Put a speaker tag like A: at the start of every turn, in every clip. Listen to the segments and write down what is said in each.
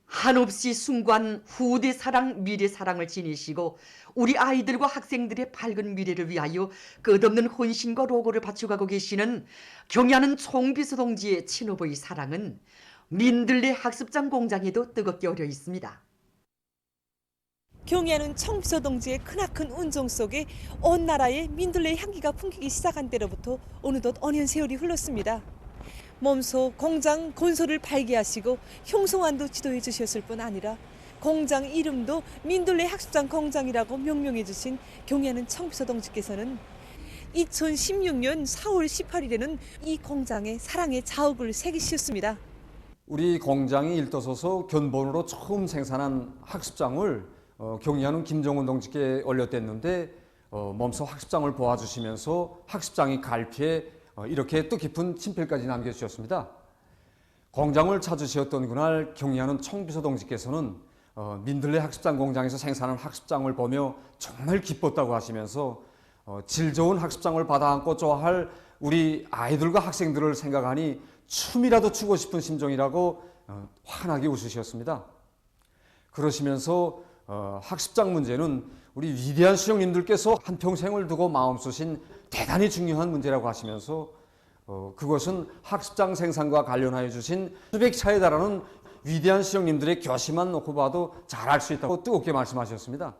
A: 한없이 숭고한 후대 사랑, 미래 사랑을 지니시고 우리 아이들과 학생들의 밝은 미래를 위하여 끝없는 헌신과 노고를 바쳐가고 계시는 경야는 총비서 동지의 친오버의 사랑은 민들레 학습장 공장에도 뜨겁게 어려 있습니다.
B: 경야는 청비서 동지의 크나큰 운송 속에 온 나라의 민들레의 향기가 풍기기 시작한 때로부터 어느덧 언연 세월이 흘렀습니다. 몸소 공장 건설을 발기하시고 형성안도 지도해 주셨을 뿐 아니라 공장 이름도 민들레 학습장 공장이라고 명명해 주신 경야는 청비서 동지께서는 2016년 4월 18일에는 이 공장에 사랑의 자욱을 새기셨습니다.
C: 우리 공장이 일도소서 견본으로 처음 생산한 학습장을 경야는 김정은 동지께 올려댔는데 몸소 학습장을 보아주시면서 학습장이 갈피에 이렇게 뜻깊은 친필까지 남겨주셨습니다. 공장을 찾으셨던 그날 경야는 총비서 동지께서는 민들레 학습장 공장에서 생산한 학습장을 보며 정말 기뻤다고 하시면서 질 좋은 학습장을 받아안고 좋아할 우리 아이들과 학생들을 생각하니 춤이라도 추고 싶은 심정이라고 환하게 웃으셨습니다. 그러시면서 학습장 문제는 우리 위대한 수령님들께서 한평생을 두고 마음 쓰신 대단히 중요한 문제라고 하시면서 그것은 학습장 생산과 관련하여 주신 수백 차에 달하는 위대한 수령님들의 결심만 놓고 봐도 잘 알 수 있다고 뜨겁게 말씀하셨습니다.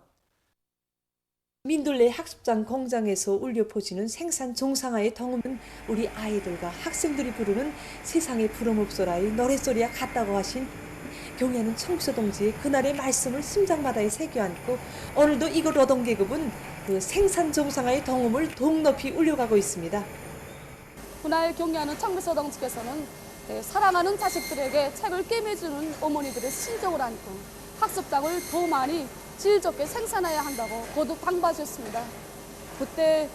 B: 민들레 학습장 공장에서 울려 퍼지는 생산 정상화의 덩음은 우리 아이들과 학생들이 부르는 세상에 부름없소라의 노랫소리와 같다고 하신 경야는 청비서 동지의 그날의 말씀을 심장바다에 새겨안고 오늘도 이곳 노동계급은 그 생산 정상화의 덩음을 더욱 높이 울려가고 있습니다.
D: 그날 경야는 청비서 동지께서는 사랑하는 자식들에게 책을 꿰매주는 어머니들의 심정을 안고 학습장을 더 많이 질 좋게 생산해야 한다고 거듭 당부하셨습니다. 그때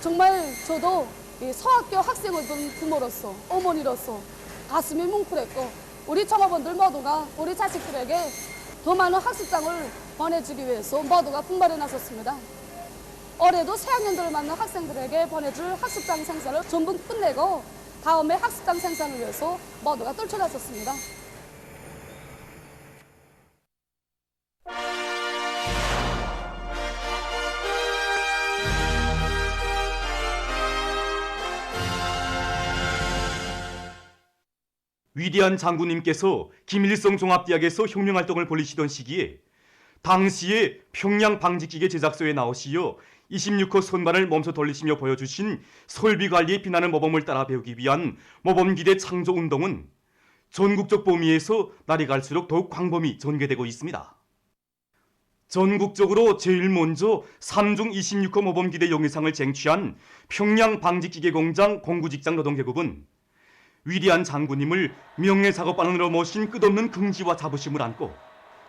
D: 정말 저도 서학교 학생을 둔 부모로서 어머니로서 가슴이 뭉클했고 우리 청어분들 모두가 우리 자식들에게 더 많은 학습장을 보내주기 위해서 모두가 분발해 나섰습니다. 올해도 새학년들을 맞는 학생들에게 보내줄 학습장 생산을 전부 끝내고 다음에 학습장 생산을 위해서 모두가 떨쳐나섰습니다.
E: 위대한 장군님께서 김일성 종합대학에서 혁명활동을 벌이시던 시기에 당시에 평양 방직기계 제작소에 나오시어 26호 선반을 몸소 돌리시며 보여주신 설비관리에 빛나는 모범을 따라 배우기 위한 모범기대 창조운동은 전국적 범위에서 날이 갈수록 더욱 광범위 전개되고 있습니다. 전국적으로 제일 먼저 3중 26호 모범기대 영예상을 쟁취한 평양 방직기계 공장 공구직장 노동계급은 위대한 장군님을 명예작업반으로 모신 끝없는 긍지와 자부심을 안고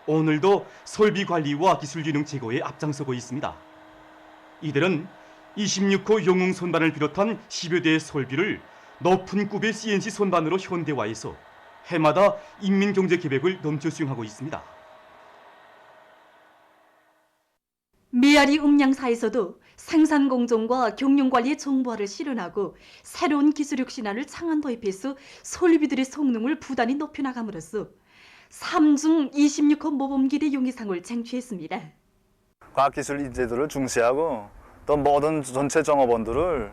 E: 오늘도 설비관리와 기술기능 제고에 앞장서고 있습니다. 이들은 26호 영웅 선반을 비롯한 10여 대의 설비를 높은 급의 CNC 선반으로 현대화해서 해마다 인민경제 계획을 넘쳐 수행하고 있습니다.
A: 메아리 음량사에서도 생산공정과 경영관리의 정보화를 실현하고 새로운 기술력 신화를 창안 도입해서 설비들의 성능을 부단히 높여나감으로써 3중 26호 모범기대 용의상을 쟁취했습니다.
F: 과학기술 인재들을 중시하고 또 모든 전체 정업원들을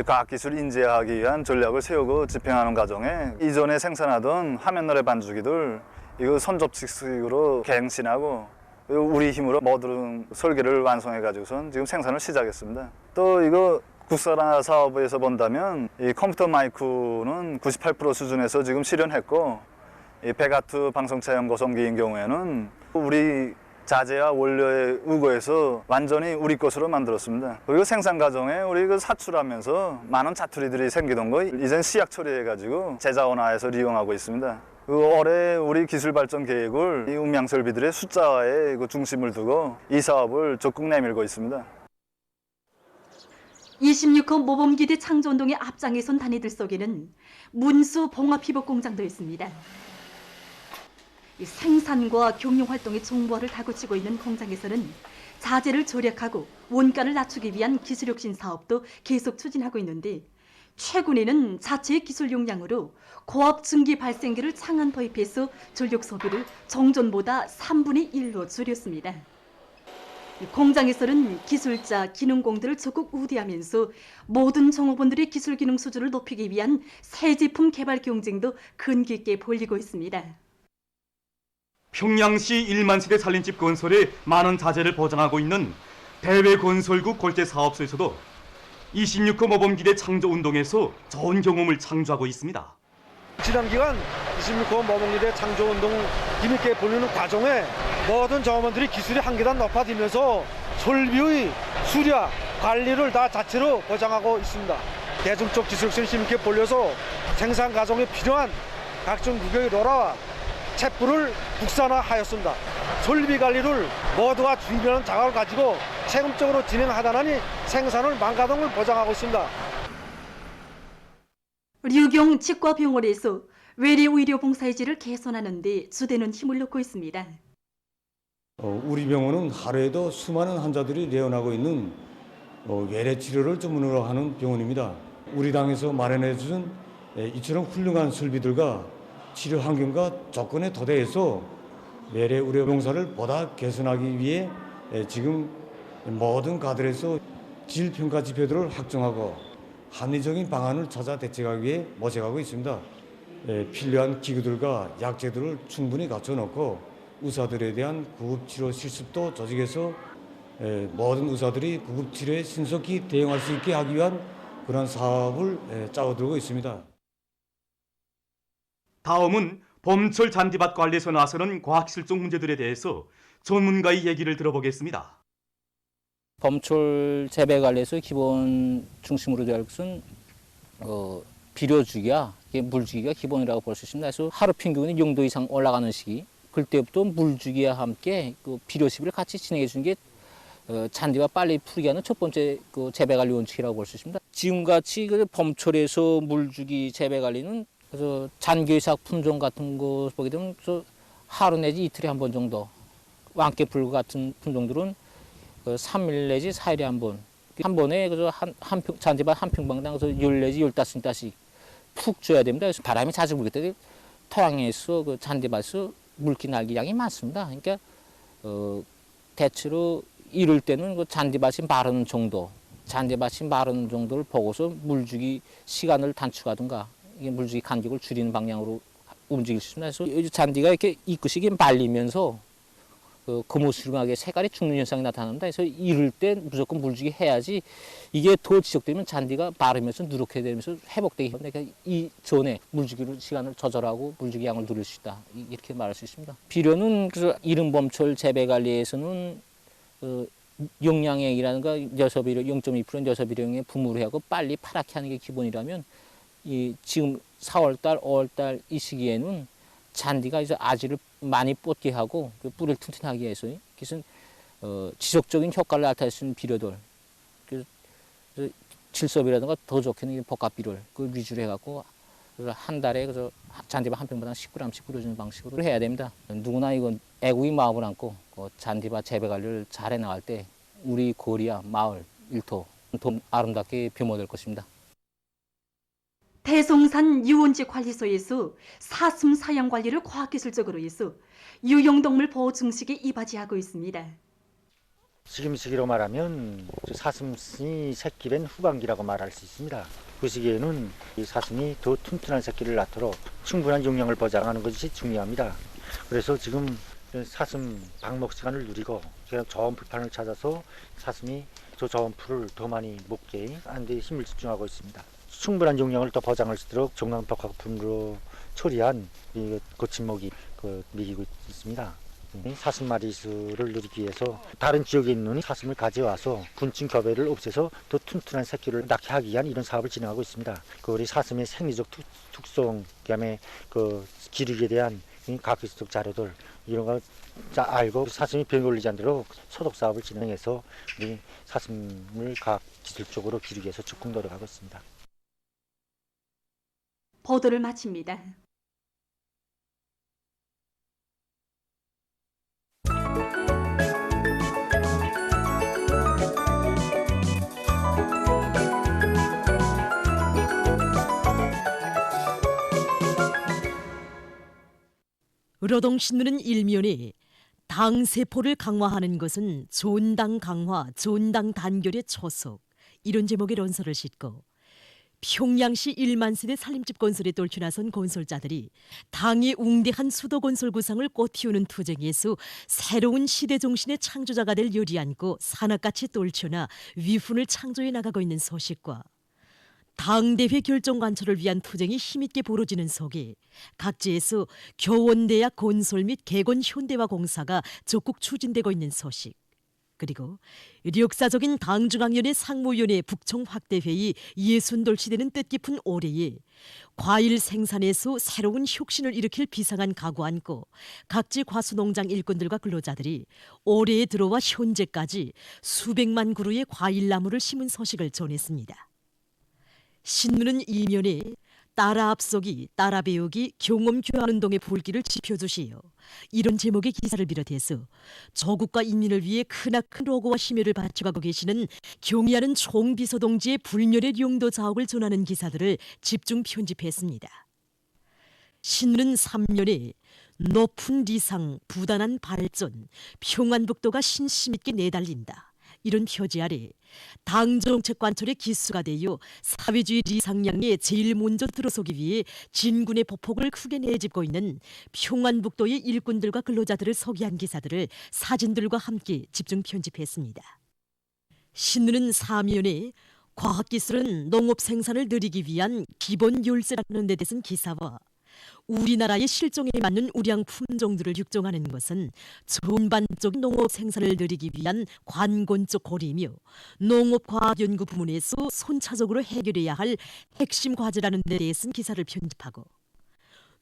F: 과학기술 인재하기 위한 전략을 세우고 집행하는 과정에 이전에 생산하던 화면노래 반주기들 이거 선접식으로 갱신하고 우리 힘으로 모든 설계를 완성해가지고선 지금 생산을 시작했습니다. 또 이거 국산화 사업에서 본다면 이 컴퓨터 마이크는 98% 수준에서 지금 실현했고 이 베가트 방송차 연구성기인 경우에는 우리 자재와 원료에 의거해서 완전히 우리 것으로 만들었습니다. 그리고 생산 과정에 우리 그 사출하면서 많은 자투리들이 생기던 거 이젠 시약 처리해가지고 제자원화해서 이용하고 있습니다. 올해 우리 기술 발전 계획을 이 음향 설비들의 숫자에 중심을 두고 이 사업을 적극 내밀고 있습니다.
A: 26호 모범기대 창조운동의 앞장에 선 단위들 속에는 문수 봉합피복공장도 있습니다. 생산과 경영활동의 정보화를 다그치고 있는 공장에서는 자재를 절약하고 원가를 낮추기 위한 기술혁신 사업도 계속 추진하고 있는데
G: 최근에는 자체의 기술 역량으로 고압 증기 발생기를 창안 도입해서 전력 소비를 정전보다 3분의 1로 줄였습니다. 공장에서는 기술자, 기능공들을 적극 우대하면서 모든 종업원들의 기술 기능 수준을 높이기 위한 새 제품 개발 경쟁도 끈기 있게 벌이고 있습니다.
E: 평양시 1만 세대 살림집 건설에 많은 자재를 보장하고 있는 대외건설국 골재사업소에서도 26호 모범기대 창조운동에서 좋은 경험을 창조하고 있습니다.
H: 지난 기간 26호 모범기대 창조운동 뒤늦게 벌이는 과정에 모든 종업원들이 기술이 한 계단 높아지면서 설비의 수리와 관리를 다 자체로 보장하고 있습니다. 대중적 기술력을 힘있게 벌려서 생산 과정에 필요한 각종 무게의 로라와 챗불을 국산화하였습니다. 설비 관리를 모두가 주의하는 자각을 가지고 책임적으로 진행하다니 생산을 망가짐을 보장하고 있습니다.
G: 류경 치과병원에서 외래 의료 봉사의질을 개선하는 데 주되는 힘을 놓고 있습니다.
I: 우리 병원은 하루에도 수많은 환자들이 내원하고 있는 외래 치료를 전문으로 하는 병원입니다. 우리 당에서 마련해 준 이처럼 훌륭한 설비들과 치료 환경과 조건에 토대해서 외래 의료 봉사를 보다 개선하기 위해 지금 모든 가들에서 질평가 지표들을 확정하고 합리적인 방안을 찾아 대책하기 위해 모색하고 있습니다. 필요한 기구들과 약제들을 충분히 갖춰놓고 의사들에 대한 구급치료 실습도 조직해서 모든 의사들이 구급치료에 신속히 대응할 수 있게 하기 위한 그런 사업을 짜고들고 있습니다.
E: 다음은 봄철 잔디밭 관리에서 나서는 과학기술적 문제들에 대해서 전문가의 얘기를 들어보겠습니다.
J: 봄철 재배 관리에서 기본 중심으로 될 것은 비료주기야, 물주기가 기본이라고 볼 수 있습니다. 그래서 하루 평균이 0도 이상 올라가는 시기, 그때부터 물주기와 함께 그 비료 시비를 같이 진행해 주는 게 잔디가 빨리 풀게 하는 첫 번째 그 재배 관리 원칙이라고 볼 수 있습니다. 지금같이 그 봄철에서 물주기 재배 관리는 그래서 잔교이삭 품종 같은 거 보게 되면 하루 내지 이틀에 한 번 정도, 왕깨풀 같은 품종들은 3일 내지 4일에 한 번, 한 번에 그래서 잔디밭 한 평방당 그래서 10 내지 15리터씩 푹 줘야 됩니다. 그래서 바람이 자주 불기 때문에 토양에서 그 잔디밭에서 물기 날기 양이 많습니다. 그러니까 대체로 이럴 때는 그 잔디밭이 마르는 정도를 보고서 물주기 시간을 단축하든가 이게 물주기 간격을 줄이는 방향으로 움직일 수 있습니다. 그래서 잔디가 이렇게 이끄시게 말리면서 거무스름하게 색깔이 죽는 현상이 나타납니다. 그래서 이럴 때 무조건 물주기 해야지 이게 더 지속되면 잔디가 마르면서 누렇게 되면서 회복되기 때문에 그러니까 이 전에 물주기로 시간을 조절하고 물주기 양을 누릴 수 있다. 이렇게 말할 수 있습니다. 비료는 그래서 이른 봄철 재배 관리에서는 용량액이라든가 녀석비료 0.2% 녀석비료에 분무를 하고 빨리 파랗게 하는 게 기본이라면 지금 4월달, 5월달 이 시기에는 잔디가 이제 아지를 많이 뻗게 하고 그 뿌리를 튼튼하게 해서 그래서 지속적인 효과를 나타낼 수 있는 비료들, 그래서 질소비라든가 더 좋게는 복합 비료를 그 위주로 해갖고 한 달에 그래서 잔디밭 한 평마다 10g씩 뿌려주는 방식으로 해야 됩니다. 누구나 이건 애국의 마음을 안고 잔디밭 재배 관리를 잘 해나갈 때 우리 거리와 마을, 일터 더 아름답게 변모될 것입니다.
G: 대송산 유원지 관리소에서 사슴 사양 관리를 과학기술적으로 해서 유형동물 보호 증식에 이바지하고 있습니다.
H: 지금 시기로 말하면 사슴이 새끼된 후반기라고 말할 수 있습니다. 그 시기에는 이 사슴이 더 튼튼한 새끼를 낳도록 충분한 영양을 보장하는 것이 중요합니다. 그래서 지금 사슴 방목 시간을 누리고 저온풀판을 찾아서 사슴이 저 저온풀을 더 많이 먹게 하는 데 힘을 집중하고 있습니다. 충분한 영양을 더 보장할 수 있도록 종강복합품으로 처리한 이 거침목이 먹이고 있습니다. 사슴 마리수를 누리기 위해서 다른 지역에 있는 사슴을 가져와서 곤충 교배를 없애서 더 튼튼한 새끼를 낳게 하기 위한 이런 사업을 진행하고 있습니다. 우리 사슴의 생리적 특성, 그다음에 그 기력에 대한 과학기술적 자료들 이런 걸 알고 사슴이 병에 걸리지 않도록 소독 사업을 진행해서 우리 사슴을 과학기술적으로 기르기 위해서 적극 노력하고 있습니다.
G: 보도를 마칩니다.
K: 노동신문은 일면에 당 세포를 강화하는 것은 존당 강화, 존당 단결의 초석 이런 제목의 논설을 싣고 평양시 1만 세대 살림집 건설에 떨쳐나선 건설자들이 당의 웅대한 수도 건설 구상을 꽃피우는 투쟁에서 새로운 시대 정신의 창조자가 될 열이 안고 산악같이 떨쳐나 위훈을 창조해 나가고 있는 소식과 당대회 결정 관철을 위한 투쟁이 힘있게 벌어지는 속에 각지에서 교원대학 건설 및 개건 현대화 공사가 적극 추진되고 있는 소식, 그리고 역사적인 당중앙위원회 상무위원회 북청 확대회의 60돌 되는 뜻깊은 올해에 과일 생산에서 새로운 혁신을 일으킬 비상한 각오 안고 각지 과수농장 일꾼들과 근로자들이 올해에 들어와 현재까지 수백만 그루의 과일나무를 심은 소식을 전했습니다. 신문은 이면에 따라 앞서기, 따라 배우기, 경험 교환운동의 불길을 지펴주시오. 이런 제목의 기사를 비롯해서 조국과 인민을 위해 크나큰 로고와 심혈을 바쳐가고 계시는 경의하는 총비서동지의 불멸의 용도 자옥을 전하는 기사들을 집중 편집했습니다. 신문은 3년에 높은 리상, 부단한 발전, 평안북도가 신심있게 내달린다. 이런 표지 아래 당정책 관철의 기수가 되어 사회주의 리상량에 제일 먼저 들어서기 위해 진군의 보폭을 크게 내짚고 있는 평안북도의 일꾼들과 근로자들을 소개한 기사들을 사진들과 함께 집중 편집했습니다. 신문은 사면에 과학기술은 농업 생산을 늘리기 위한 기본 열쇠라는 데 대한 기사와 우리나라의 실종에 맞는 우량 품종들을 육종하는 것은 전반적인 농업 생산을 늘리기 위한 관건적 고리이며 농업과학연구 부문에서 손차적으로 해결해야 할 핵심 과제라는 데 대해서 기사를 편집하고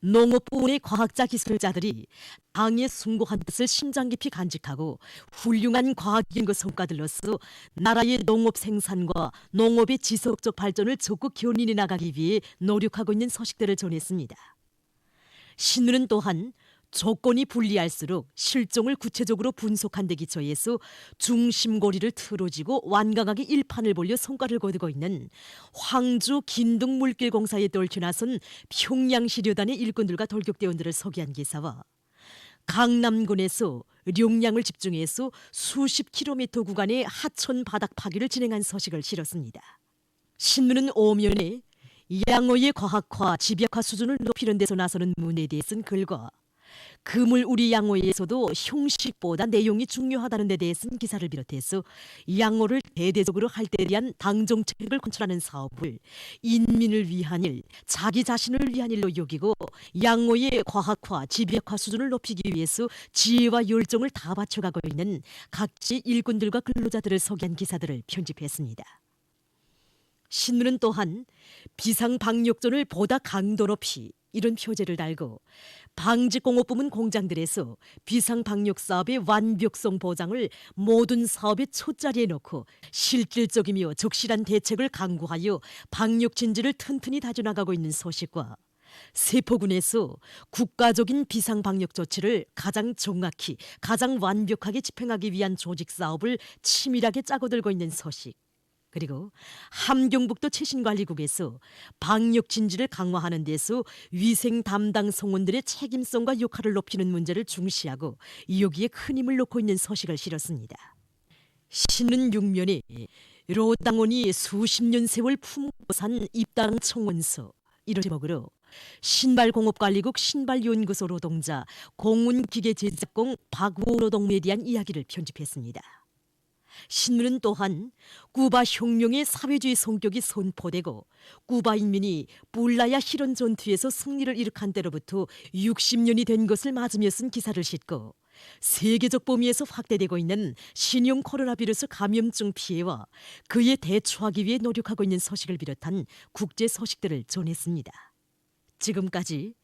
K: 농업 부문의 과학자 기술자들이 당의 숭고한 뜻을 심장 깊이 간직하고 훌륭한 과학연구 성과들로서 나라의 농업 생산과 농업의 지속적 발전을 적극 견인해 나가기 위해 노력하고 있는 소식들을 전했습니다. 신문은 또한 조건이 불리할수록 실종을 구체적으로 분석한 데 기초해서 중심고리를 틀어지고 완강하게 일판을 벌려 성과를 거두고 있는 황주 긴등물길공사에 떨쳐나선 평양시료단의 일꾼들과 돌격대원들을 소개한 기사와 강남군에서 용량을 집중해서 수십 킬로미터 구간의 하천 바닥 파기를 진행한 소식을 실었습니다. 신문은 오면에 양어의 과학화, 집약화 수준을 높이는 데서 나서는 문에 대해서는 글과 그물 우리 양어에서도 형식보다 내용이 중요하다는 데 대해서는 기사를 비롯해서 양어를 대대적으로 할 때에 대한 당정책을 관철하는 사업을 인민을 위한 일, 자기 자신을 위한 일로 여기고 양어의 과학화, 집약화 수준을 높이기 위해서 지혜와 열정을 다 바쳐가고 있는 각지 일꾼들과 근로자들을 소개한 기사들을 편집했습니다. 신문은 또한 비상방역전을 보다 강도 높이 이런 표제를 달고 방직공업부문 공장들에서 비상방역사업의 완벽성 보장을 모든 사업의 첫자리에 놓고 실질적이며 적실한 대책을 강구하여 방역진지를 튼튼히 다져나가고 있는 소식과 세포군에서 국가적인 비상방역 조치를 가장 정확히, 가장 완벽하게 집행하기 위한 조직사업을 치밀하게 짜고들고 있는 소식, 그리고 함경북도 최신관리국에서 방역 진지를 강화하는 데서 위생 담당 성원들의 책임성과 역할을 높이는 문제를 중시하고 여기에 큰 힘을 놓고 있는 소식을 실었습니다. 신문 6면에 로당원이 수십 년 세월 품고 산 입당 청원서 이런 제목으로 신발공업관리국 신발연구소 노동자 공운기계제작공 박우호 노동무에 대한 이야기를 편집했습니다. 신문은 또한 쿠바 혁명의 사회주의 성격이 선포되고 쿠바 인민이 뿔라야 실현 전투에서 승리를 이룩한 때로부터 60년이 된 것을 맞으며 쓴 기사를 싣고 세계적 범위에서 확대되고 있는 신형 코로나 바이러스 감염증 피해와 그에 대처하기 위해 노력하고 있는 소식을 비롯한 국제 소식들을 전했습니다. 지금까지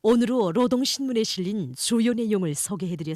K: 오늘로 노동신문에 실린 주요 내용을 소개해드렸습니다.